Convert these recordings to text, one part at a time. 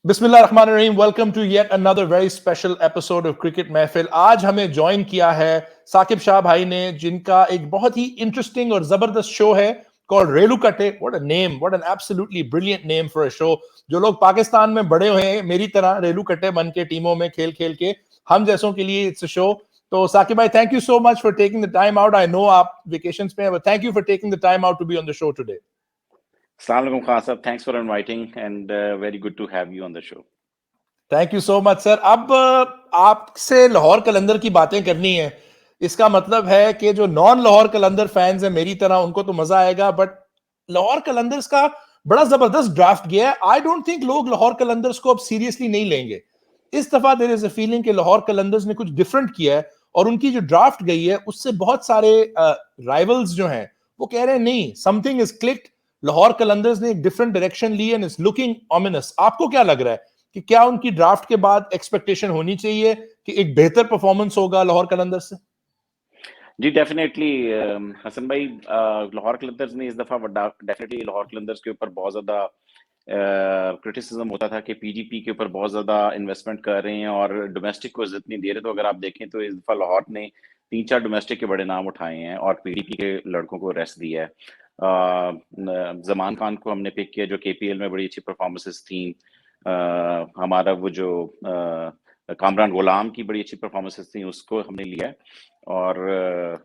बिस्मिल्लाहिर्रहमानिर्रहीम। Welcome to yet another very special episode of cricket महफिल। आज हमें ज्वाइन किया है साकिब शाह भाई ने, जिनका एक बहुत ही इंटरेस्टिंग और जबरदस्त शो है कॉल्ड रेलू कटे। What a name, what an absolutely brilliant name for a show. जो लोग पाकिस्तान में बड़े हुए हैं मेरी तरह, रेलू कटे बन के टीमों में खेल खेल के, हम जैसों के लिए इट्स अ शो। तो साकिब भाई, thank you so much for taking the time out. I know आप वेकेशंस पे हैं, but thank you for taking the time out to be on the show today. Assalamu alaikum, Khan sahab. Thanks for inviting, and very good to have you on the show. Thank you so much sir. अब आपसे लाहौर कलंदर की बातें करनी है। इसका मतलब है कि जो नॉन लाहौर कलंदर फैंस हैं मेरी तरह, उनको तो मजा आएगा, बट लाहौर कलंदर्स का बड़ा जबरदस्त ड्राफ्ट गया है। आई डोंट थिंक लोग लाहौर कलंदर्स को अब सीरियसली नहीं लेंगे। इस दफा देयर इज अ फीलिंग कि लाहौर कलंदर्स ने कुछ डिफरेंट किया है, और उनकी जो ड्राफ्ट गई है उससे बहुत सारे राइवल्स जो हैं वो कह रहे हैं नहीं, something is clicked. Lahore Qalandars ने एक डिफरेंट डायरेक्शन ली एंड इट्स लुकिंग ऑमिनस। आपको क्या लग रहा है कि क्या उनकी ड्राफ्ट के बाद एक्सपेक्टेशन होनी चाहिए कि एक बेहतर परफॉर्मेंस होगा लाहौर कलंदर से? जी डेफिनेटली हसन भाई, लाहौर कलंदर्स ने इस दफा डेफिनेटली लाहौर कलंदर्स के ऊपर बहुत ज्यादा क्रिटिसिज्म होता था कि पीडीपी के ऊपर बहुत ज्यादा इन्वेस्टमेंट कर रहे हैं और डोमेस्टिक को इज्जत नहीं दे रहे। तो अगर आप देखें तो इस दफा लाहौर ने 3-4 डोमेस्टिक के बड़े नाम उठाए हैं और पीडीपी के लड़कों को रेस्ट दिया है। जमान खान को हमने पिक किया जो केपीएल में बड़ी अच्छी परफॉर्मेंसेस थी। हमारा वो जो कामरान गुलाम की बड़ी अच्छी परफॉर्मेंसेस थी, उसको हमने लिया है। और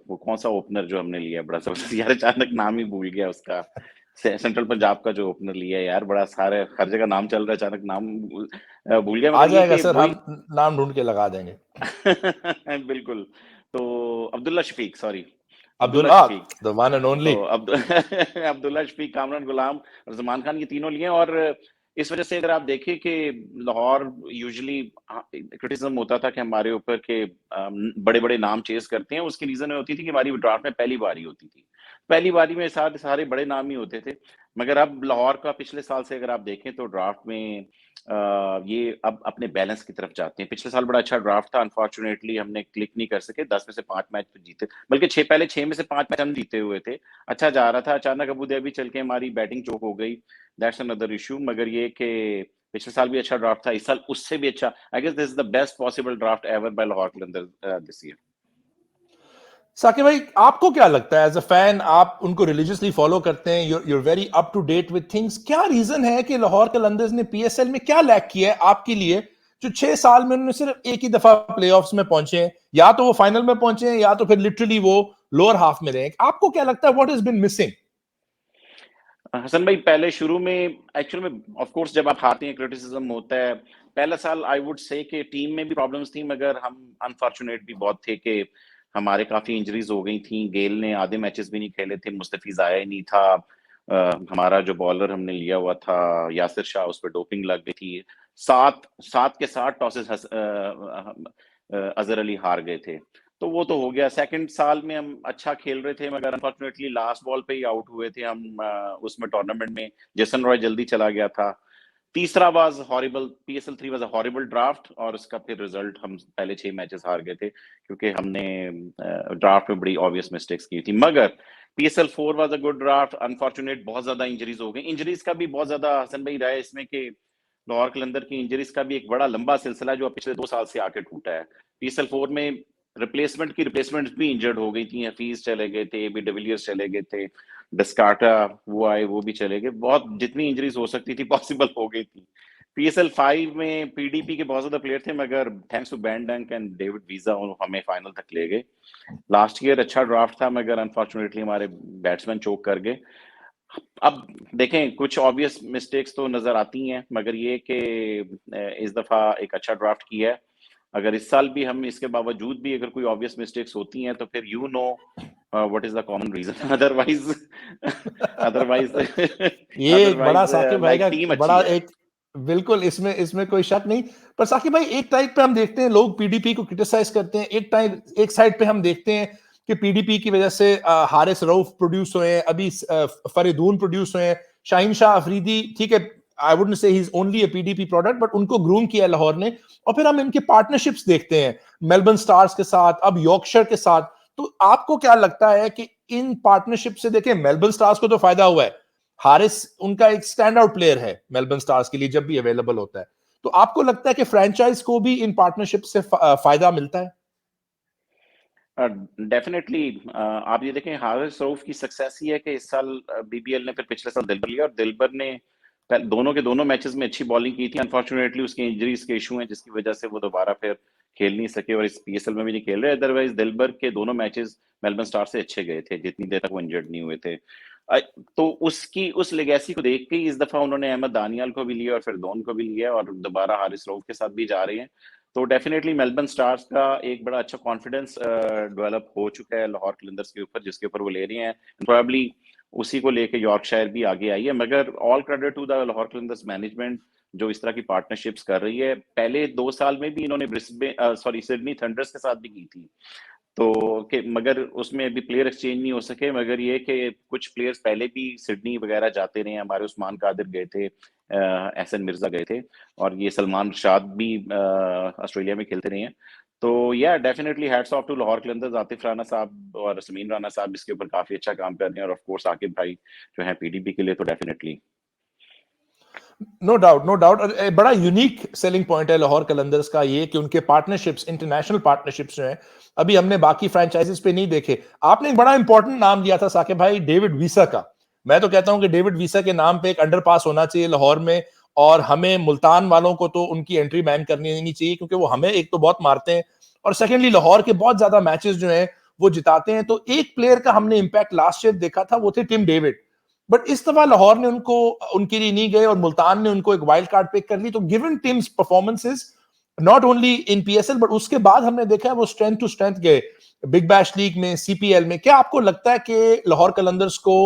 वो कौन सा ओपनर जो हमने लिया है बड़ा जबरदस्त यार, अचानक नाम ही भूल गया उसका। सेंट्रल पंजाब का जो ओपनर लिया है यार, बड़ा सारे हर जगह नाम चल रहा है, अचानक नाम भूल गया, आ मगर ये जाएगा कि सर, वही हम नाम ढूंढ के लगा देंगे। बिल्कुल। तो Abdullah Shafique, sorry, Abdul Abdullah Shafique. The one and only. तो अब्दुल्ला शफीक, कामरान गुलाम और जमान खान, ये तीनों लिए हैं। और इस वजह से अगर आप देखें कि लाहौर यूजुअली क्रिटिसिज्म होता था कि हमारे ऊपर के बड़े बड़े नाम चेस करते हैं, उसकी रीजन होती थी कि हमारी ड्राफ्ट में पहली बारी होती थी। पहली बारी में सारे बड़े नाम ही होते थे। मगर अब लाहौर का पिछले साल से अगर आप देखें तो ड्राफ्ट में ये अब अपने बैलेंस की तरफ जाते हैं। पिछले साल बड़ा अच्छा ड्राफ्ट था, अनफॉर्चुनेटली हमने क्लिक नहीं कर सके। 10 में से 5 मैच तो जीते, बल्कि पहले 6 में से 5 मैच हम जीते हुए थे। अच्छा जा रहा था, अचानक अबू धाबी चल के हमारी बैटिंग चोक हो गई। That's another issue. मगर ये कि पिछले साल भी अच्छा ड्राफ्ट था, इस साल उससे भी अच्छा। I guess this is the best possible draft ever by Lahore Qalandar this year. Saqib भाई, आपको क्या लगता है एज अ फैन? आप उनको रिलीजियसली फॉलो करते हैं, you're very up to date with things. क्या रीजन है कि लाहौर कलंदर्स ने पीएसएल में क्या लैक किया है आपके लिए, जो 6 साल में उन्होंने सिर्फ एक ही दफा प्लेऑफ्स में पहुंचे हैं? या तो वो फाइनल में पहुंचे हैं, या तो फिर लिटरली वो लोअर हाफ में रहे। आपको क्या लगता है what has been missing? Hasan भाई, पहले शुरू में एक्चुअल में ऑफ कोर्स जब आप हारते हैं क्रिटिसिज्म होता है। पहला साल आई वुड से कि टीम में भी प्रॉब्लम्स थी, मगर हम अनफॉर्चुनेट भी बहुत थे कि हमारे काफी इंजरीज हो गई थी। गेल ने आधे मैचेस भी नहीं खेले थे, मुस्तफिज आया ही नहीं था। हमारा जो बॉलर हमने लिया हुआ था यासिर शाह, उस पर डोपिंग लग गई थी। सात सात के साथ टॉसेस अजहर अली हार गए थे। तो वो तो हो गया। सेकंड साल में हम अच्छा खेल रहे थे, मगर अनफॉर्चुनेटली लास्ट बॉल पे ही आउट हुए थे हम उसमें टूर्नामेंट में। जेसन रॉय जल्दी चला गया था। तीसरा was horrible, PSL 3 was a horrible draft, और उसका फिर रिजल्ट हम पहले 6 मैचेस हार गए थे क्योंकि हमने ड्राफ्ट में बड़ी ऑब्वियस मिस्टेक्स की थी। मगर PSL 4 was a good draft. Unfortunate बहुत ज्यादा इंजरीज हो गई। इंजरीज का भी बहुत ज्यादा हसन भाई रहा है इसमें कि लाहौर कलंदर की इंजरीज का भी एक बड़ा लंबा सिलसिला जो पिछले 2 साल से आके टूटा है। पीएसएल 4 में रिप्लेसमेंट भी इंजर्ड हो गई थी। हफीज चले गए थे, एबी डिविलियर्स चले गए थे, डिस्कार्टा वो आए, वो भी चले गए। बहुत जितनी इंजरीज हो सकती थी पॉसिबल हो गई थी। पीएसएल 5 में पीडीपी के बहुत ज्यादा प्लेयर थे, मगर थैंक्स टू बैन डंक एंड डेविड वीजा हमें फाइनल तक ले गए। लास्ट ईयर अच्छा ड्राफ्ट था, मगर अनफॉर्चुनेटली हमारे बैट्समैन चोक कर गए। अब देखें, कुछ ऑब्वियस मिस्टेक्स तो नजर आती हैं, मगर ये कि इस दफा एक अच्छा ड्राफ्ट किया है। अगर इस साल भी हम इसके बावजूद भी अगर कोई ऑब्वियस मिस्टेक्स होती हैं तो फिर you know what is the common reason. Otherwise otherwise ये एक बड़ा अदरवाइज साकिब भाई लाइक का टीम अच्छी बड़ा है। एक, बिल्कुल इसमें इसमें कोई शक नहीं। पर साकिब भाई, एक टाइप पे हम देखते हैं लोग पीडीपी को क्रिटिसाइज करते हैं, एक साइड पे हम देखते हैं कि पीडीपी की वजह से हारिस रऊफ प्रोड्यूस हुए हैं, अभी फरीदून प्रोड्यूस हुए हैं, शाहीन शाह अफरीदी। ठीक है, I wouldn't say he is only a PDP product, but उनको ग्रूम किया लाहौर ने। और फिर हम इनके पार्टनरशिप्स देखते हैं मेलबर्न स्टार्स के साथ, अब यॉर्कशायर के साथ। तो आपको क्या लगता है कि इन पार्टनरशिप से, देखें मेलबर्न स्टार्स को तो फायदा हुआ है, हारिस उनका एक स्टैंड आउट प्लेयर है मेलबर्न स्टार्स के लिए जब भी अवेलेबल होता है, तो आपको लगता है कि फ्रेंचाइज को भी इन पार्टनरशिप से फायदा मिलता है? डेफिनेटली आप ये देखें हारिस रऊफ की सक्सेस ही है कि इस साल बीबीएल ने फिर पिछले साल दिलबर लिया और दिलबर ने दोनों के दोनों मैचेस में अच्छी बॉलिंग की थी। अनफॉर्चुनेटली उसके इंजरीज के इशू हैं जिसकी वजह से वो दोबारा फिर खेल नहीं सके और इस पीएसएल में भी नहीं खेल रहे। अदरवाइज दिलबर के दोनों मैचेस मेलबर्न स्टार से अच्छे गए थे जितनी देर तक वो इंजर्ड नहीं हुए थे। तो उसकी उस लेगेसी को देख के इस दफा उन्होंने अहमद दानियाल को भी लिया और फिर डॉन को भी लिया और दोबारा हारिस रऊफ के साथ भी जा रहे हैं। तो डेफिनेटली मेलबर्न स्टार्स का एक बड़ा अच्छा कॉन्फिडेंस डेवलप हो चुका है लाहौर कलंदर्स के ऊपर जिसके ऊपर वो ले रहे हैं। प्रोबेबली उसी को लेके यॉर्कशायर भी आगे आई है, मगर all credit to the Lahore Qalandars management जो इस तरह की पार्टनरशिप्स कर रही है। पहले 2 साल में भी इन्होंने सिडनी थंडर्स के साथ भी की थी। तो मगर उसमें अभी प्लेयर एक्सचेंज नहीं हो सके, मगर ये कि कुछ प्लेयर्स पहले भी सिडनी वगैरह जाते रहे हैं। हमारे उस्मान कादिर गए थे, एहसन मिर्जा गए थे और ये सलमान रशाद भी ऑस्ट्रेलिया में खेलते रहे हैं। तो yeah definitely hats off to Lahore Qalandars, Atif Rana साहब और समीन राना साहब इसके ऊपर काफी अच्छा काम कर रहे हैं और ऑफ कोर्स आकिब भाई जो है पीडीपी के लिए तो definitely. No doubt, no doubt. बड़ा यूनिक सेलिंग पॉइंट है लाहौर कलंदर्स का ये कि उनके पार्टनरशिप्स, इंटरनेशनल पार्टनरशिप्स जो हैं, अभी हमने बाकी फ्रेंचाइजीज पे नहीं देखे। आपने एक बड़ा इंपॉर्टेंट नाम लिया था साकिब भाई, डेविड वीसा का। मैं तो कहता हूं कि डेविड वीसा के नाम पे एक अंडरपास होना चाहिए लाहौर में, और हमें मुल्तान वालों को तो उनकी एंट्री बैन करनी नहीं चाहिए, क्योंकि वो हमें एक तो बहुत मारते हैं और सेकेंडली लाहौर के बहुत ज्यादा मैचेस जो हैं वो जिताते हैं। तो एक प्लेयर का हमने इंपैक्ट लास्ट ईयर देखा था, वो थे टिम डेविड। बट इस दफा लाहौर ने उनको, उनके लिए नहीं गए और मुल्तान ने उनको एक वाइल्ड कार्ड पिक कर ली। तो given teams performances not only in PSL but उसके बाद हमने देखा है वो स्ट्रेंथ टू स्ट्रेंथ गए बिग बैश लीग में, सीपीएल में। क्या आपको लगता है कि लाहौर कलंदर्स को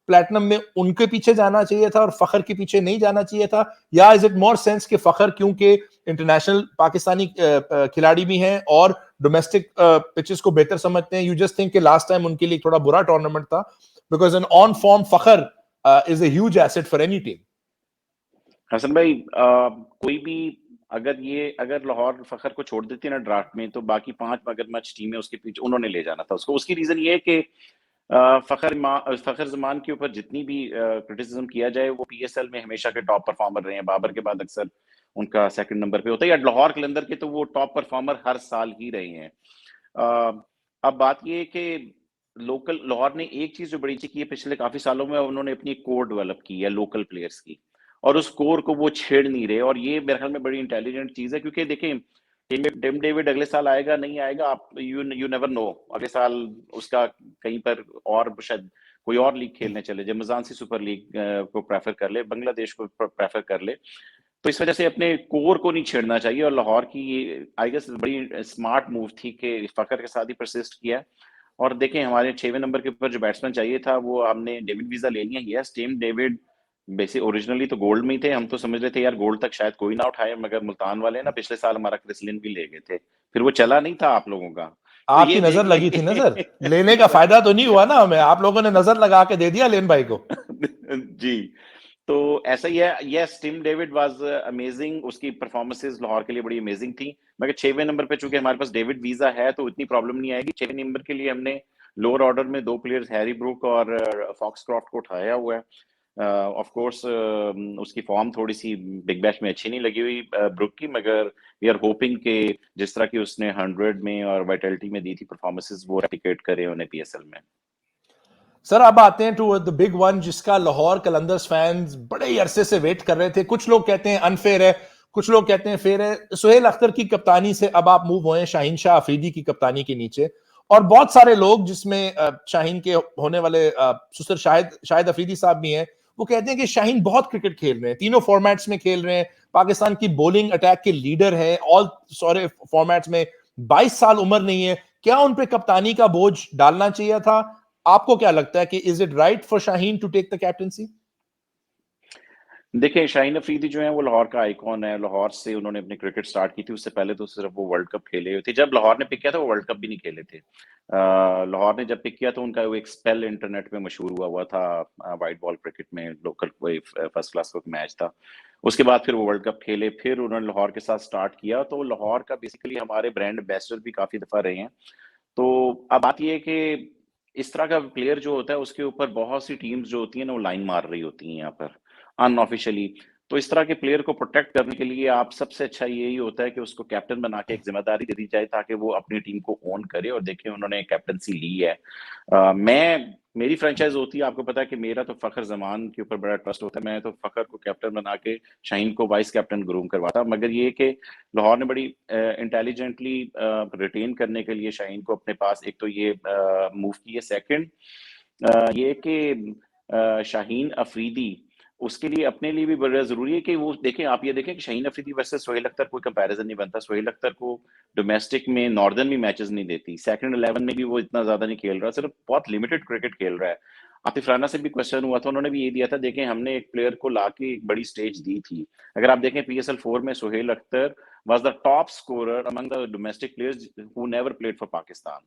प्लेटिनम में उनके पीछे जाना चाहिए था और फखर के पीछे नहीं जाना चाहिए था, या इज इट मोर सेंस कि फखर क्योंकि इंटरनेशनल पाकिस्तानी खिलाड़ी भी हैं और डोमेस्टिक पिचेस को बेहतर समझते हैं, यू जस्ट थिंक कि लास्ट टाइम उनके लिए थोड़ा बुरा टूर्नामेंट था? Because an on form Fakhar is a huge asset for any team. हसन भाई कोई भी अगर लाहौर फखर को छोड़ देती ना ड्राफ्ट में, तो बाकी 5 मगरमच्छ टीमें उसके पीछे उन्होंने ले जाना था उसको। उसकी रीजन ये है कि फखर जमान के ऊपर जितनी भी क्रिटिसिज्म किया जाए, वो पीएसएल में हमेशा के टॉप परफॉर्मर रहे हैं। बाबर के बाद अक्सर उनका सेकंड नंबर पे होता है, या लाहौर कलंदर के तो वो टॉप परफॉर्मर हर साल ही रहे हैं। अब बात ये है कि लोकल लाहौर ने एक चीज जो बड़ी अच्छी की है पिछले काफी सालों में, उन्होंने अपनी कोर डेवलप की है लोकल प्लेयर्स की, और उस कोर को वो छेड़ नहीं रहे। और ये मेरे ख्याल में बड़ी इंटेलिजेंट चीज है, क्योंकि देखें टिम डेविड अगले साल आएगा नहीं आएगा, आप यू नेवर नो। अगले साल उसका कहीं पर और शायद कोई और लीग खेलने चले जाए, मजानसी सुपर लीग को प्रेफर कर ले, बांग्लादेश को प्रेफर कर ले। तो इस वजह से अपने कोर को नहीं छेड़ना चाहिए। और लाहौर की ये आई गेस बड़ी स्मार्ट मूव थी कि फकर के साथ ही परसिस्ट किया। और देखें हमारे 6वें नंबर के ऊपर जो बैट्समैन चाहिए था वो हमने डेविड वीजा ले लिया। Yes, team David basic originally तो गोल्ड में ही थे, हम तो समझ रहे थे यार गोल्ड तक शायद कोई ना उठाए, मगर मुल्तान वाले ना पिछले साल हमारा क्रिसलिन भी ले गए थे, फिर वो चला नहीं था आप लोगों का। तो आपकी ये नजर देख लगी थी लेंगे। नजर, लेने का फायदा तो नहीं हुआ ना हमें, आप लोगों ने नजर लगा के दे दिया लेन भाई को। जी, तो ऐसा ही है। Yes, Tim David was amazing, उसकी परफॉर्मेंसेस लाहौर के लिए बड़ी अमेजिंग थी। मगर 6वें नंबर पे चूंकि हमारे पास डेविड वीजा है तो इतनी प्रॉब्लम नहीं आएगी। 6वें नंबर के लिए हमने लोअर ऑर्डर में 2 प्लेयर्स हैरी ब्रूक और फॉक्सक्रॉफ्ट को उठाया हुआ है। ऑफ कोर्स उसकी फॉर्म थोड़ी सी बिग बैश में अच्छी नहीं लगी हुई ब्रुक की, मगर वी आर होपिंग कि जिस तरह की उसने 100 में और वाइटलिटी में दी थी परफॉर्मेंसेस, वो रेप्लिकेट करे उन्हें पीएसएल में। सर अब आते हैं टू द बिग वन, जिसका लाहौर कलंदर्स फैंस बड़े ही अरसे से वेट कर रहे थे। कुछ लोग कहते हैं अनफेयर है, कुछ लोग कहते हैं फेयर है। सुहेल अख्तर की कप्तानी से अब आप मूव हुए शाहीन शाह अफरीदी की कप्तानी के नीचे, और बहुत सारे लोग जिसमें शाहीन के होने वाले सुसर शाहिद अफरीदी साहब भी हैं, वो कहते हैं कि शाहीन बहुत क्रिकेट खेल रहे हैं, तीनों फॉर्मेट्स में खेल रहे हैं, पाकिस्तान की बॉलिंग अटैक के लीडर है ऑल सारे फॉर्मेट्स में, 22 साल उम्र नहीं है। क्या उन पे कप्तानी का बोझ डालना चाहिए था? आपको क्या लगता है कि is it right for Shaheen to take the captaincy? देखिए शाहीन अफरीदी जो है वो लाहौर का आइकॉन है। लाहौर से उन्होंने अपनी क्रिकेट स्टार्ट की थी, उससे पहले तो सिर्फ वो वर्ल्ड कप खेले हुए थे। जब लाहौर ने पिक किया था वो वर्ल्ड कप भी नहीं खेले थे। लाहौर ने जब पिक किया तो उनका वो एक स्पेल इंटरनेट में मशहूर हुआ हुआ था, वाइट बॉल क्रिकेट में लोकल कोई फर्स्ट क्लास का मैच था। उसके बाद फिर वो वर्ल्ड कप खेले, फिर उन्होंने लाहौर के साथ स्टार्ट किया। तो लाहौर का बेसिकली हमारे ब्रांड एम्बेसडर भी काफी दफा रहे हैं। तो अब बात ये है कि इस तरह का प्लेयर जो होता है उसके ऊपर बहुत सी टीम्स जो होती है ना वो लाइन मार रही होती हैं यहाँ पर अनऑफिशियली। तो इस तरह के प्लेयर को प्रोटेक्ट करने के लिए आप सबसे अच्छा यही होता है कि उसको कैप्टन बना के एक ज़िम्मेदारी दे दी जाए ताकि वो अपनी टीम को ओन करे और देखिए उन्होंने कैप्टेंसी ली है। मेरी फ्रेंचाइज़ होती है, आपको पता है कि मेरा तो फ़खर ज़मान के ऊपर बड़ा ट्रस्ट होता है, मैं तो फ़खर को कैप्टन बना के शाहीन को वाइस कैप्टन ग्रूम करवाता। मगर ये कि लाहौर ने बड़ी इंटेलिजेंटली रिटेन करने के लिए शाहीन को अपने पास एक तो ये मूव की है। सेकंड ये कि शाहीन अफरीदी उसके लिए अपने लिए भी बड़ा ज़रूरी है कि वो देखें, आप ये देखें कि शाहीन अफरीदी वर्सेस सोहेल अख्तर कोई कंपैरिज़न नहीं बनता। सोहेल अख्तर को डोमेस्टिक में नॉर्दर्न भी मैचेस नहीं देती। सेकंड 11 में भी वो इतना ज़्यादा नहीं खेल रहा, सिर्फ बहुत लिमिटेड क्रिकेट खेल रहा है। आतिफ राना से भी क्वेश्चन हुआ था, उन्होंने भी ये दिया था, देखें हमने एक प्लेयर को लाके एक बड़ी स्टेज दी थी। अगर आप देखें पीएसएल 4 में Sohail Akhtar was the top scorer among the domestic players who never played for Pakistan.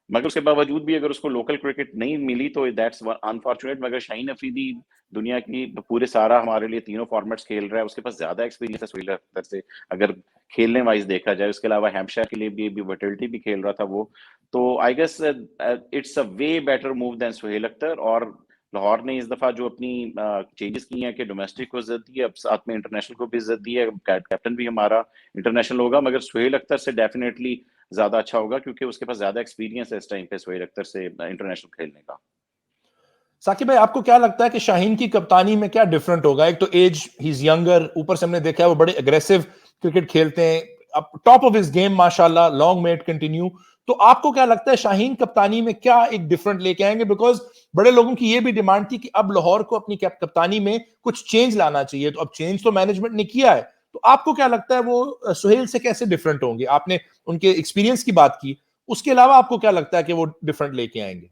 मगर उसके बावजूद भी अगर उसको लोकल क्रिकेट नहीं मिली तो दैट्स अनफॉर्चुनेट। मगर शाहीन अफरीदी दुनिया की पूरे सारा हमारे लिए तीनों फॉर्मेट्स खेल रहा है, उसके पास ज्यादा एक्सपीरियंस है सोहेल अख्तर से अगर खेलने वाइज देखा जाए। उसके अलावा हैम्पशायर के लिए भी वर्टिलिटी भी खेल रहा था वो। तो I guess it's a way better move than Sohail Akhtar. और लाहौर ने इस दफा जो अपनी चेंजेस की हैं कि डोमेस्टिक को इज्जत दी है, अब साथ में इंटरनेशनल को भी इज्जत दी है, कैप्टन भी हमारा इंटरनेशनल होगा। मगर सोहेल अख्तर से डेफिनेटली ज्यादा अच्छा होगा क्योंकि उसके पास ज्यादा एक्सपीरियंस है इस टाइम पे सोहेल अख्तर से इंटरनेशनल खेलने का। साकिब भाई, आपको क्या लगता है कि शाहीन की कप्तानी में क्या डिफरेंट होगा? एक तो एज, ही इज यंगर, ऊपर से हमने देखा है वो बड़े अग्रेसिव क्रिकेट खेलते हैं, अब टॉप ऑफ हिज गेम माशाल्लाह, लॉन्ग मे इट कंटिन्यू। तो आपको क्या लगता है शाहीन कप्तानी में क्या एक डिफरेंट लेके आएंगे? बिकॉज बड़े लोगों की ये भी डिमांड थी कि अब लाहौर को अपनी कप्तानी में कुछ चेंज लाना चाहिए, तो अब चेंज तो मैनेजमेंट ने किया है। तो आपको क्या लगता है वो सुहेल से कैसे डिफरेंट होंगे? आपने उनके एक्सपीरियंस की बात की, उसके अलावा आपको क्या लगता है कि वो डिफरेंट लेके आएंगे?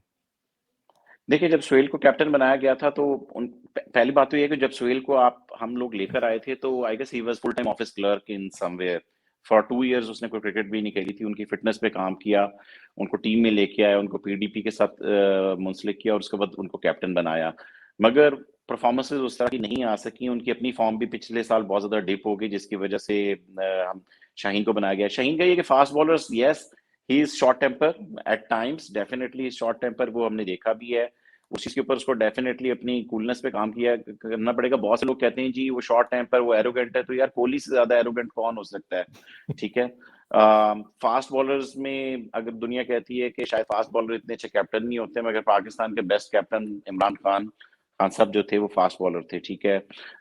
देखिए, जब सोहेल को कैप्टन बनाया गया था तो पहली बात तो ये है कि जब सोहेल को आप हम लोग लेकर आए थे तो I guess he was full time office clerk in somewhere for 2 years. उसने कोई क्रिकेट भी नहीं खेली थी, उनकी फिटनेस पे काम किया, उनको टीम में लेके आया, उनको पीडीपी के साथ मुंसलिक किया और उसके बाद उनको कैप्टन बनाया। मगर परफॉर्मेंसेज उस तरह की नहीं आ सकी, उनकी अपनी फॉर्म भी पिछले साल बहुत ज्यादा डिप हो गई जिसकी वजह से हम शाहीन को बनाया गया। शाहीन का ये कि fast bowlers, yes he is short temper at times, definitely short temper, वो हमने देखा भी है। उस चीज के ऊपर उसको डेफिनेटली अपनी कूलनेस पे काम किया करना पड़ेगा। बहुत से लोग कहते हैं जी वो शॉर्ट टेम्पर, वो एरोगेंट है, तो यार कोहली से ज्यादा एरोगेंट कौन हो सकता है? ठीक है। फास्ट बॉलर्स में अगर दुनिया कहती है कि शायद फास्ट बॉलर इतने अच्छे कैप्टन नहीं होते, मगर पाकिस्तान के बेस्ट कैप्टन इमरान खान खान साहब जो थे वो फास्ट बॉलर थे। ठीक है।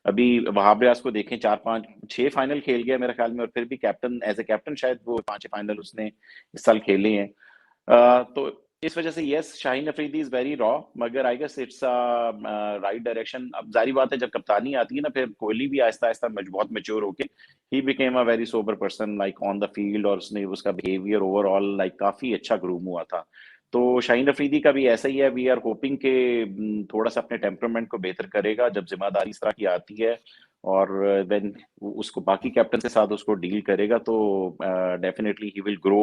अभी वहाब रियाज को देखें, 4 5 6 फाइनल खेल गया मेरे ख्याल में, और फिर भी कैप्टन, एज ए कैप्टन शायद वो 5 फाइनल उसने इस साल खेले हैं। तो इस वजह से yes Shaheen Afridi is very raw, मगर I guess it's right direction. अब जारी बात है जब कप्तानी आती है ना, फिर कोहली भी आहिस्ता आहिस्ता बहुत मेच्योर होके he became a very sober person like on the field, और उसने उसका बिहेवियर ओवरऑल लाइक काफी अच्छा ग्रूम हुआ था। तो शाहीन अफरीदी का भी ऐसा ही है। वी आर होपिंग के थोड़ा सा अपने टेम्परामेंट को बेहतर करेगा जब जिम्मेदारी इस तरह की आती है, और व्हेन उसको बाकी कैप्टन के साथ उसको डील करेगा तो डेफिनेटली ही विल ग्रो।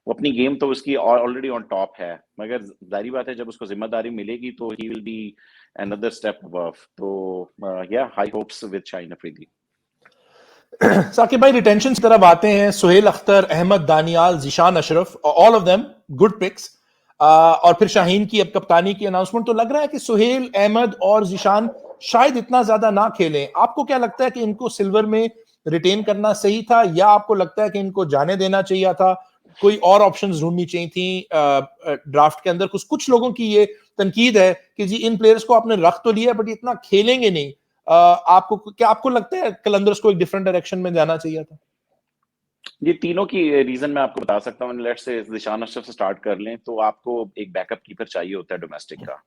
वो अपनी गेम तो उसकी ऑलरेडी ऑन टॉप है, मगर जारी बात है जब उसको जिम्मेदारी मिलेगी तो he will be another step above. तो yeah high hopes with Shaheen Afridi. Saqib भाई, रिटेंशन की तरफ आते हैं। Suhail Akhtar, Ahmad Daniyal, Zeeshan Ashraf, all of them good picks. और फिर शाहीन की अब कप्तानी की अनाउंसमेंट, तो लग रहा है कि सुहेल, अहमद और जिशान शायद इतना ज्यादा ना खेलें। आपको क्या लगता है कि इनको सिल्वर में रिटेन करना सही था, या आपको लगता है कि इनको जाने देना चाहिए था? कोई और ऑप्शंस ढूंढनी चाहिए थी ड्राफ्ट के अंदर? कुछ कुछ लोगों की ये तनकीद है कि जी इन प्लेयर्स को आपने रख तो लिया बट इतना खेलेंगे नहीं। आपको क्या, आपको लगता है कलंदर्स को एक डिफरेंट डायरेक्शन में जाना चाहिए था? ये तीनों की रीजन मैं आपको बता सकता हूँ। लेट्स से निशान अशरफ से स्टार्ट कर लें, तो आपको एक बैकअप कीपर चाहिए होता है डोमेस्टिक का।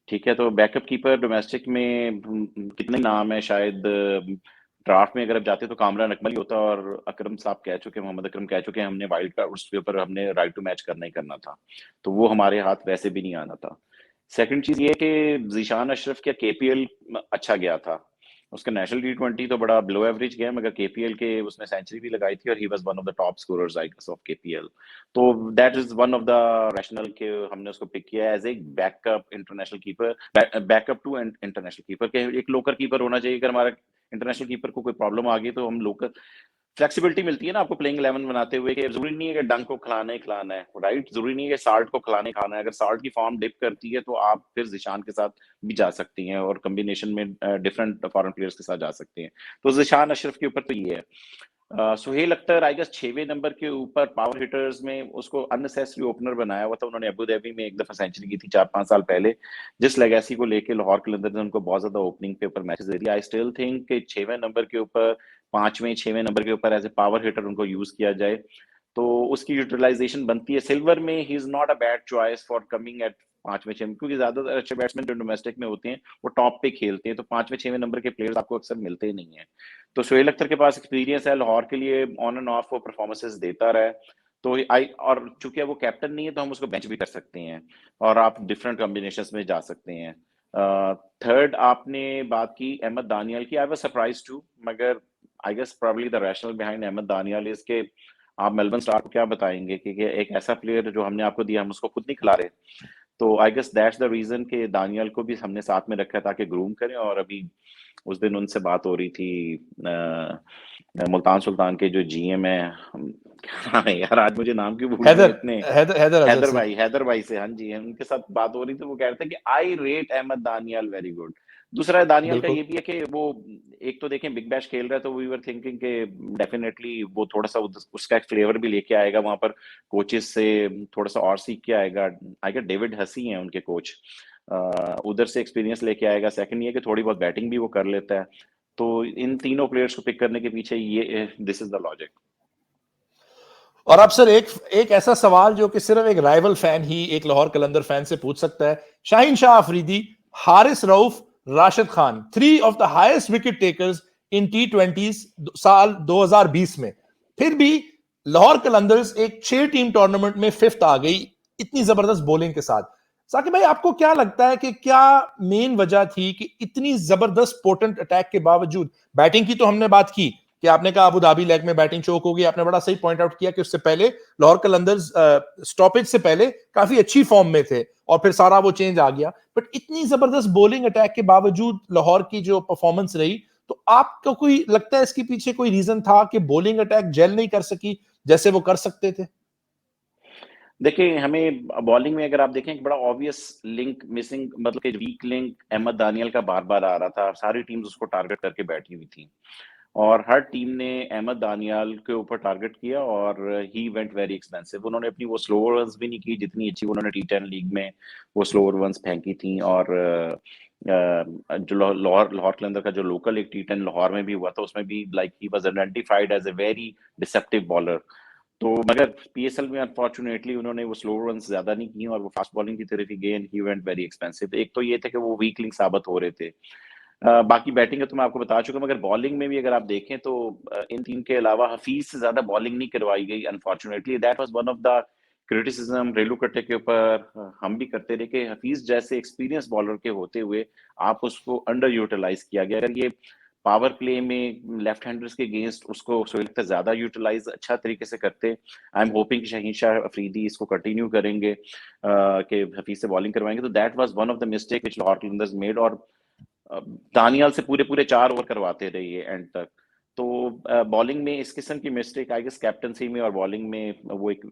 ठीक है, तो बैकअप कीपर डोमेस्टिक में कितने नाम है, शायद ड्राफ्ट में अगर आप जाते तो कामरान अकमल ही होता, और अकरम साहब कह चुके, मोहम्मद अकरम कह चुके, हमने वाइल्ड कार्ड उसके ऊपर हमने राइट टू मैच करना ही करना था, तो वो हमारे हाथ वैसे भी नहीं आना था। सेकंड चीज ये कि जीशान अशरफ का केपीएल अच्छा गया था, उसका नेशनल टी20 तो बड़ा बिलो एवरेज गया, मगर केपीएल के उसने सेंचुरी भी लगाई थी और he was one of the top scorers I guess of KPL. तो that is one of the rational के हमने उसको पिक किया as a backup international keeper, backup to international keeper के। एक लोकल कीपर होना चाहिए, अगर हमारा इंटरनेशनल कीपर को कोई प्रॉब्लम आ गई तो हम लोकल फ्लेक्सिबिलिटी मिलती है ना आपको प्लेइंग 11 बनाते हुए कि जरूरी नहीं है कि डंक को खिलाना ही खिलाना है, राइट? जरूरी नहीं है कि साल्ट को खिलाना ही खाना है। अगर साल्ट की फॉर्म डिप करती है तो आप फिर जिशान के साथ भी जा सकती हैं और कॉम्बिनेशन में डिफरेंट फॉरेन प्लेयर्स के साथ जा सकते हैं। तो जिशान अशरफ के ऊपर तो ये है। सुहेल अख्तर आई गेस 6वें नंबर के ऊपर पावर हिटर्स में उसको अननेसेसरी ओपनर बनाया हुआ था। उन्होंने अबू धाबी में एक दफा सेंचुरी की थी 4-5 साल पहले, जिस लेगेसी को लेके लाहौर कलंदर ने उनको बहुत ज्यादा ओपनिंग पे ऊपर मैचेस दे दिया। आई स्टिल थिंक कि 6वें नंबर के ऊपर, 5वें 6वें नंबर के ऊपर एज ए पावर हिटर उनको यूज किया जाए तो उसकी यूटिलाइजेशन बनती है। सिल्वर में he is not a bad choice for coming at 5वें 6वें, क्योंकि ज्यादातर अच्छे बैट्समैन जो डोमेस्टिक में होते हैं वो टॉप पे खेलते हैं, तो 5वें 6वें नंबर के प्लेयर्स आपको अक्सर मिलते ही नहीं है। तो सुहेल अख्तर के पास एक्सपीरियंस है, लाहौर के लिए ऑन एंड ऑफ वो परफॉर्मेंसेस देता रहा है। तो आई और चूंकि वो कैप्टन नहीं है तो हम उसको बेंच भी कर सकते हैं और आप डिफरेंट कॉम्बिनेशंस में जा सकते हैं। थर्ड आपने बात की अहमद दानियाल की, आई वाज सरप्राइज टू, मगर I guess probably the rational behind Ahmad Daniyal is के आप मेलबर्न स्टार को क्या बताएंगे कि एक ऐसा प्लेयर जो हमने आपको दिया हम उसको खुद नहीं खिला रहे। तो I guess that's the reason कि दानियाल को भी हमने साथ में रखा ताकि ग्रूम करें। और अभी उस दिन उनसे बात हो रही थी मुल्तान सुल्तान के जो जीएम है, क्या नाम है यार, आज मुझे नाम क्यों भूल गए हैदर इतने, हैदर अजहर से। हैदर भाई से, हाँ जी, उनके साथ बात हो रही थी। वो कह रहे थे कि I rate Ahmad Daniyal very good. दूसरा दानियाल का बिल्कुल। ये भी है कि वो एक तो देखें बिग बैश खेल रहा है तो वी वर थिंकिंग कि डेफिनेटली वो थोड़ा सा उसका एक फ्लेवर भी लेके आएगा वहां पर, कोचेस से थोड़ा सा और सीख के आएगा। आई गेस डेविड हसी हैं उनके कोच, उधर से एक्सपीरियंस लेके आएगा। सेकंड ये कि थोड़ी बहुत बैटिंग भी वो कर लेता है। तो इन तीनों प्लेयर्स को पिक करने के पीछे ये दिस इज द लॉजिक। और अब सर एक एक ऐसा सवाल जो कि सिर्फ एक राइवल फैन ही एक लाहौर कलंदर फैन से पूछ सकता है। Shaheen Shah Afridi, Haris Rauf, Rashid Khan, 3 of the highest wicket takers in T20 साल 2020 में, फिर भी लाहौर कलंदर्स एक 6 टीम टूर्नामेंट में 5th आ गई इतनी जबरदस्त बॉलिंग के साथ। साकिब भाई, आपको क्या लगता है कि क्या मेन वजह थी कि इतनी जबरदस्त पोटेंट अटैक के बावजूद? बैटिंग की तो हमने बात की कि आपने कहा अबू धाबी लेग में बैटिंग चोक होगी, आपने बड़ा सही पॉइंट आउट किया कि उससे पहले लाहौर कलंदर्स स्टॉपेज से पहले काफी अच्छी फॉर्म में थे और फिर सारा वो चेंज आ गया। बट इतनी जबरदस्त बॉलिंग अटैक के बावजूद लाहौर की जो परफॉर्मेंस रही, तो आपको कोई लगता है इसके पीछे कोई रीजन था कि बॉलिंग अटैक जेल नहीं कर सकी जैसे वो कर सकते थे? देखिए, हमें बॉलिंग में अगर आप देखें एक बड़ा ऑब्वियस लिंक मिसिंग, मतलब कि वीक लिंक अहमद दानियल का बार-बार आ रहा था। सारी टीम्स उसको टारगेट करके बैठी हुई थी और हर टीम ने अहमद दानियाल के ऊपर टारगेट किया और ही वेंट वेरी एक्सपेंसिव। उन्होंने अपनी वो स्लोअर रन्स भी नहीं की जितनी अच्छी उन्होंने T10 लीग में वो स्लोअर रन्स फेंकी थी। और जो लाहौर लाहौर के अंदर का जो लोकल एक T10 लाहौर में भी हुआ था उसमें भी like he was identified as a very deceptive bowler. तो मगर पीएसएल में अनफॉर्चुनेटली उन्होंने वो स्लो रन्स ज्यादा नहीं किए और वो फास्ट बॉलिंग की तरफ ही गए and he went very expensive. एक तो ये थे कि वो वीक लिंक साबित हो रहे थे। बाकी बैटिंग का तो मैं आपको बता चुका, मगर बॉलिंग में भी अगर आप देखें तो इन तीन के अलावा हफीज से ज्यादा बॉलिंग नहीं करवाई गई unfortunately. That was one of the criticism रेलू कट्टे के ऊपर हम भी करते रहे कि हफीज जैसे एक्सपीरियंस बॉलर के होते हुए आप उसको अंडर यूटिलाइज किया गया। अगर ये पावर प्ले में लेफ्ट हैंडर्स के अगेंस्ट उसको सोहेल अख्तर ज्यादा यूटिलाइज अच्छा तरीके से करते। आई एम होपिंग कि शाहीन शाह अफरीदी इसको कंटिन्यू करेंगे कि हफीज से बॉलिंग करवाएंगे। तो that was one of the mistake which Lahore Qalandars made. और दानियाल से पूरे पूरे 4 ओवर करवाते रहे ये एंड तक। तो बॉलिंग में इस किस्म की मिस्टेक आई गेस कैप्टनसी में और बॉलिंग में वो एक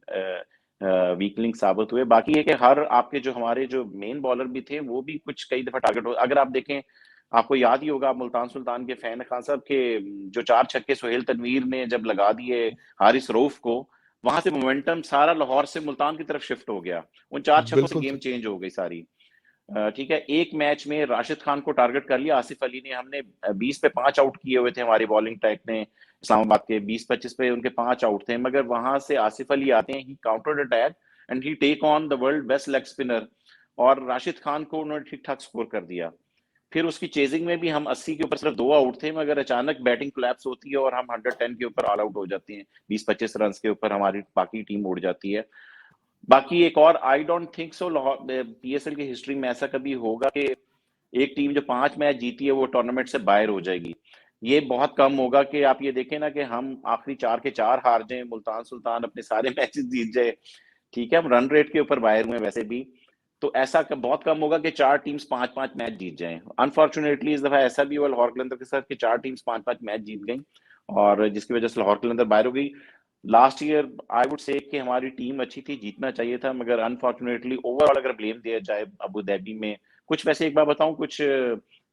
वीक लिंक साबित हुए। बाकी है कि हर आपके जो हमारे जो मेन बॉलर भी थे वो भी कुछ कई दफा टारगेट हो। अगर आप देखें, आपको याद ही होगा, आप मुल्तान सुल्तान के फैन खान साहब के जो 4 छक्के सुहेल तनवीर ने जब लगा दिए हारिस रऊफ को, वहां से मोमेंटम सारा लाहौर से मुल्तान की तरफ शिफ्ट हो गया। उन 4 छक्कों से बिल्कुल गेम सर। चेंज हो गई सारी। ठीक है, एक मैच में राशिद खान को टारगेट कर लिया आसिफ अली ने। हमने 20 पे 5 आउट किए हुए थे हमारी बॉलिंग अटैक ने, इस्लामाबाद के 20-25 पे उनके 5 आउट थे। मगर वहां से आसिफ अली आते हैं, he countered attack and he take on the world best leg spinner और राशिद खान को उन्होंने ठीक ठाक स्कोर कर दिया। फिर उसकी चेजिंग में भी हम 80 के ऊपर सिर्फ 2 आउट थे, मगर अचानक बैटिंग कोलैप्स होती है और हम 110 के ऊपर ऑल आउट हो जाते हैं। 20-25 रन के ऊपर हमारी बाकी टीम उड़ जाती है। बाकी एक और, I don't think so PSL की हिस्ट्री में ऐसा कभी होगा कि एक टीम जो 5 मैच जीती है वो टूर्नामेंट से बाहर हो जाएगी। ये बहुत कम होगा कि आप ये देखें ना कि हम आखिरी 4 के 4 हार जाएं, मुल्तान सुल्तान अपने सारे मैचेस जीत जाए। ठीक है, हम रन रेट के ऊपर बाहर हुए वैसे भी, तो ऐसा बहुत कम होगा कि 4 टीम्स 5-5 मैच जीत जाएं। अनफॉर्चुनेटली इस दफा ऐसा भी हुआ लाहौर कलंदर के साथ कि 4 टीम्स 5-5 मैच जीत गई और जिसकी वजह से लाहौर कलंदर बाहर हो गई। Last year I would say कि हमारी टीम अच्छी थी, जीतना चाहिए था, मगर अनफॉर्चुनेटली ओवरऑल अगर ब्लेम दिया जाए अबू धाबी में कुछ, वैसे एक बार बताऊं, कुछ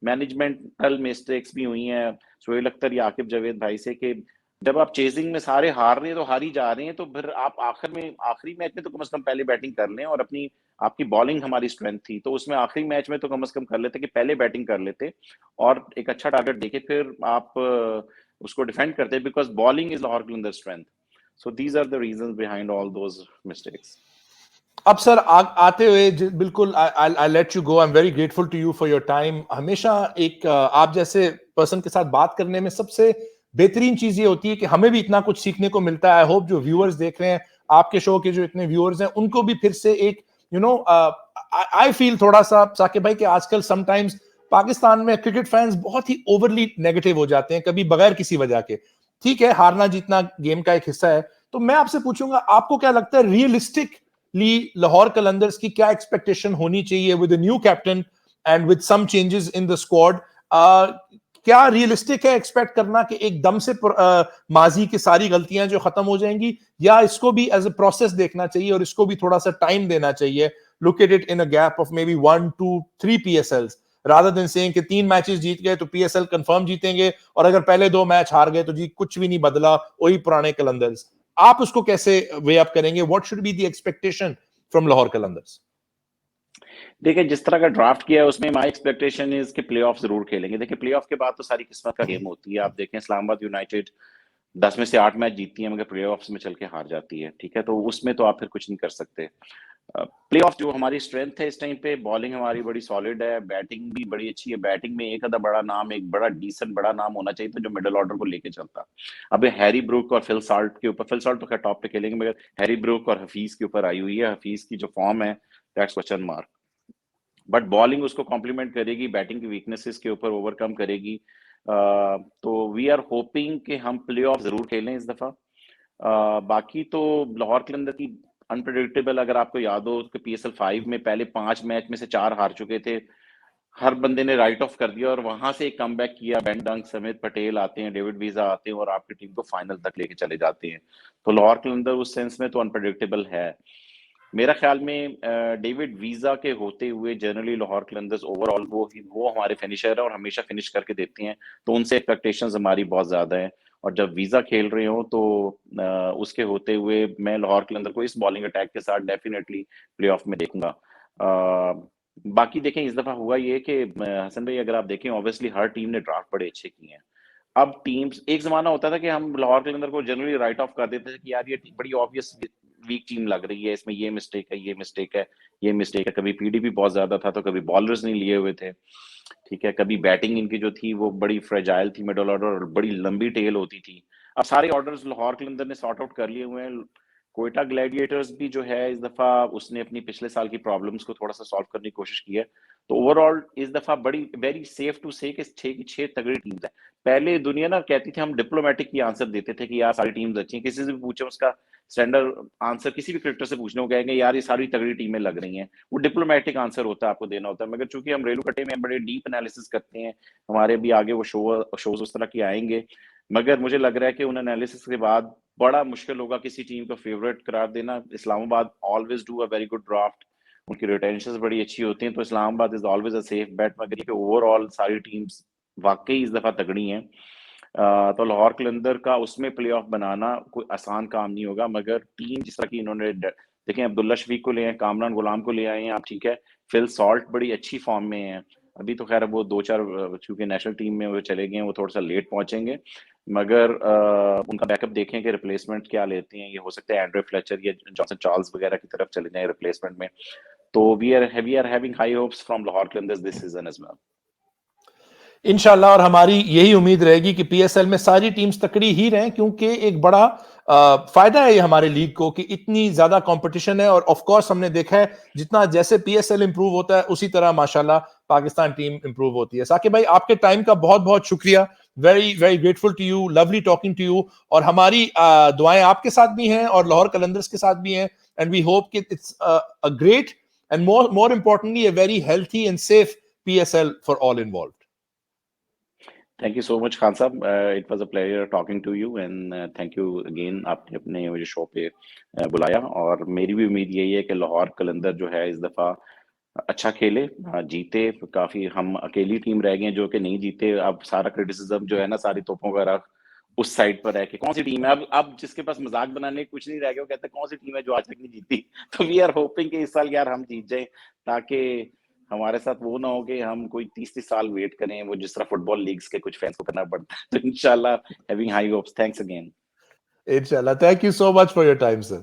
मैनेजमेंटल मिस्टेक्स भी हुई हैं सोहेल अख्तर या आकिब जावेद भाई से, कि जब आप चेजिंग में सारे हार रहे हैं तो हार ही जा रहे हैं, तो फिर आप आखिरी मैच में तो कम से कम पहले बैटिंग कर लें, और अपनी आपकी बॉलिंग हमारी स्ट्रेंथ थी, तो उसमें आखिरी मैच में तो कम से कम कर लेते कि पहले बैटिंग कर लेते और एक अच्छा टारगेट देके फिर आप उसको डिफेंड करते, because bowling is Lahore Qalandar strength. So these are the reasons behind all those mistakes. अब सर आते हुए बिल्कुल I let you go, I am very grateful to you for your time. हमेशा एक आप जैसे पर्सन के साथ बात करने में सबसे बेहतरीन चीज ये होती है कि हमें भी इतना कुछ सीखने को मिलता है। आई होप जो व्यूअर्स देख रहे हैं आपके शो के, जो इतने व्यूअर्स हैं, उनको भी फिर से एक यू नो आई फील थोड़ा सा साकिब भाई कि आजकल समटाइम्स पाकिस्तान में क्रिकेट फैंस बहुत ही ओवरली नेगेटिव हो जाते हैं, कभी बगैर किसी वजह के। ठीक है, हारना जीतना गेम का एक हिस्सा है। तो मैं आपसे पूछूंगा, आपको क्या लगता है रियलिस्टिक लाहौर कलंदर्स की क्या एक्सपेक्टेशन होनी चाहिए with new captain and with some changes in the squad? क्या रियलिस्टिक है एक्सपेक्ट करना कि एकदम से माजी की सारी गलतियां जो खत्म हो जाएंगी, या इसको भी एज अ प्रोसेस देखना चाहिए और इसको भी थोड़ा सा टाइम देना चाहिए? Look at it in a gap of maybe 1 2 3 PSLs, rather than saying कि 3 मैचेस जीत गए तो पीएसएल कंफर्म जीतेंगे, और अगर पहले 2 मैच हार गए तो जी कुछ भी नहीं बदला, वही पुराने कलंदर्स। आप उसको कैसे वे अप करेंगे? What should be the expectation from Lahore Qalandars? देखिए, जिस तरह का ड्राफ्ट किया है उसमें माय एक्सपेक्टेशन इज कि प्लेऑफ जरूर खेलेंगे। देखिए, प्लेऑफ के बाद तो सारी किस्मत का गेम होती है। आप देखें, इस्लामाबाद यूनाइटेड 10 में से 8 मैच जीतती है, मगर प्लेऑफ्स में चल के हार जाती है। ठीक है, तो उसमें तो आप फिर कुछ नहीं कर सकते। प्लेऑफ जो हमारी स्ट्रेंथ है इस टाइम पे, बॉलिंग हमारी बड़ी सॉलिड है, बैटिंग भी बड़ी अच्छी है। बैटिंग में एक आधा बड़ा नाम, एक बड़ा डिसेंट बड़ा नाम होना चाहिए था जो मिडिल ऑर्डर को लेके चलता। अब हैरी ब्रूक और फिल सॉल्ट के ऊपर, फिल सॉल्ट तो खैर टॉप पे खेलेंगे, मगर हैरी ब्रूक और हफीज के ऊपर आई हुई है। हफीज की जो फॉर्म है, that's question mark. But bowling उसको कॉम्प्लीमेंट करेगी, बैटिंग की वीकनेसेस के ऊपर ओवरकम करेगी। तो वी आर होपिंग कि हम प्लेऑफ जरूर खेलें इस दफा। बाकी तो लाहौर कलंदर की अनप्रेडिक्टेबल, अगर आपको याद हो कि पीएसएल 5 में पहले 5 मैच में से 4 हार चुके थे, हर बंदे ने राइट ऑफ कर दिया और वहां से एक कमबैक किया। बेन डंक, समित पटेल आते हैं, डेविड वीजा आते हैं और आपकी टीम को फाइनल तक लेके चले जाते हैं। तो लाहौर कलंदर उस सेंस में तो अनप्रेडिक्टेबल है। मेरा ख्याल में डेविड वीजा के होते हुए जनरली लाहौर कलंदर्स ओवरऑल वो हमारे फिनिशर है और हमेशा फिनिश करके देते हैं, तो उनसे एक्सपेक्टेशंस हमारी बहुत ज्यादा है। और जब वीजा खेल रहे हो तो उसके होते हुए मैं लाहौर कलंदर को इस बॉलिंग अटैक के साथ डेफिनेटली प्लेऑफ में देखूंगा। बाकी देखें, इस दफा हुआ ये कि हसन भाई, अगर आप देखें ऑब्वियसली हर टीम ने ड्राफ्ट बड़े अच्छे किए हैं। अब टीम्स, एक जमाना होता था कि हम लाहौर कलंदर को जनरली राइट ऑफ कर देते थे कि यार ये बड़ी ऑब्वियस वीक टीम लग रही है, इसमें ये मिस्टेक है, ये मिस्टेक है, ये मिस्टेक है। कभी पीडीपी बहुत ज्यादा था, तो कभी बॉलर्स नहीं लिए हुए थे। ठीक है, कभी बैटिंग इनकी जो थी वो बड़ी फ्रेजाइल थी, मिडल ऑर्डर, और बड़ी लंबी टेल होती थी। अब सारे ऑर्डर्स लाहौर कलंदर ने सॉर्ट आउट कर लिए हुए हैं। कोयटा ग्लैडिएटर्स भी जो है इस दफा उसने अपनी पिछले साल की प्रॉब्लम्स को थोड़ा सा सॉल्व करने की कोशिश की है। तो ओवरऑल इस दफा बड़ी वेरी सेफ टू से कि 6 की 6 तगड़ी टीम्स है। पहले दुनिया ना कहती थी, हम डिप्लोमेटिक की आंसर देते थे कि यार सारी टीम्स अच्छी हैं, किसी से भी पूछे उसका स्टैंडर्ड आंसर, किसी भी क्रिकेटर से पूछने को कहेंगे यार ये सारी तगड़ी टीमें लग रही हैं। वो डिप्लोमेटिक आंसर होता है, आपको देना होता है। मगर चूंकि हम रेलू कट्टे में बड़े डीप एनालिसिस करते हैं, हमारे भी आगे वो शोज उस तरह के आएंगे, मगर मुझे लग रहा है कि उन एनालिसिस के बाद बड़ा मुश्किल होगा किसी टीम को फेवरेट करार देना। Islamabad always do a very good draft, उनकी रिटेंशन बड़ी अच्छी होती हैं, तो Islamabad is always a safe bet. मगर ये ओवरऑल सारी टीम्स वाकई इस दफा तगड़ी हैं। तो लाहौर कलंदर का उसमें प्लेऑफ बनाना कोई आसान काम नहीं होगा, मगर टीम जिस तरह की इन्होंने देखें, अब्दुल्ला शफीक को ले आए, कामरान गुलाम को ले आए हैं आप, ठीक है, फिल सॉल्ट बड़ी अच्छी फॉर्म में है। अभी तो खैर वो 2-4 चूंकि नेशनल टीम में वो चले गए हैं, वो थोड़ा सा लेट पहुंचेंगे, मगर उनका बैकअप देखें कि रिप्लेसमेंट क्या लेते हैं। ये हो सकता है एंड्रे फ्लेचर या जॉनसन चार्ल्स वगैरह की तरफ चले जाएं रिप्लेसमेंट में। तो we are having high hopes from Lahore Qalandars this season as well. इंशाल्लाह, और हमारी यही उम्मीद रहेगी कि पीएसएल में सारी टीम्स तकड़ी ही रहें, क्योंकि एक बड़ा फायदा है ये हमारे लीग को कि इतनी ज्यादा कंपटीशन है। और ऑफ कोर्स हमने देखा है जितना जैसे पीएसएल इंप्रूव होता है उसी तरह माशाल्लाह पाकिस्तान टीम इंप्रूव होती है। साकिब भाई, आपके टाइम का बहुत बहुत शुक्रिया। Very very grateful to you, lovely talking to you. और हमारी दुआएं आपके साथ भी हैं और लाहौर कलंदर्स के साथ भी हैं, एंड वी होप कि it's a great and more importantly a very healthy and safe PSL for all involve. Thank you so much Khan sahab, it was a pleasure talking to you and thank you again, आपने अपने मुझे show पे बुलाया। और मेरी भी उम्मीद यही है कि लाहौर कलंदर जो है इस दफा अच्छा खेले, जीते। काफी हम अकेली टीम रह गए हैं जो कि नहीं जीते। अब सारा क्रिटिसिज्म जो है ना, सारी तोपों का रख उस साइड पर है कि कौन सी टीम है। अब जिसके पास मजाक बनाने को कुछ नहीं रह गया, वो कहते हैं कौन सी टीम है जो आज तक नहीं जीती। तो वी आर होपिंग कि इस साल यार हम जीत जाएं, ताकि हमारे साथ वो ना हो कि हम कोई 30-30 साल वेट करें, वो जिस तरह फुटबॉल लीग्स के कुछ फैंस को करना पड़ता है। तो इंशाल्लाह, having high hopes, thanks again. Inshallah. Thank you so much for your time, sir.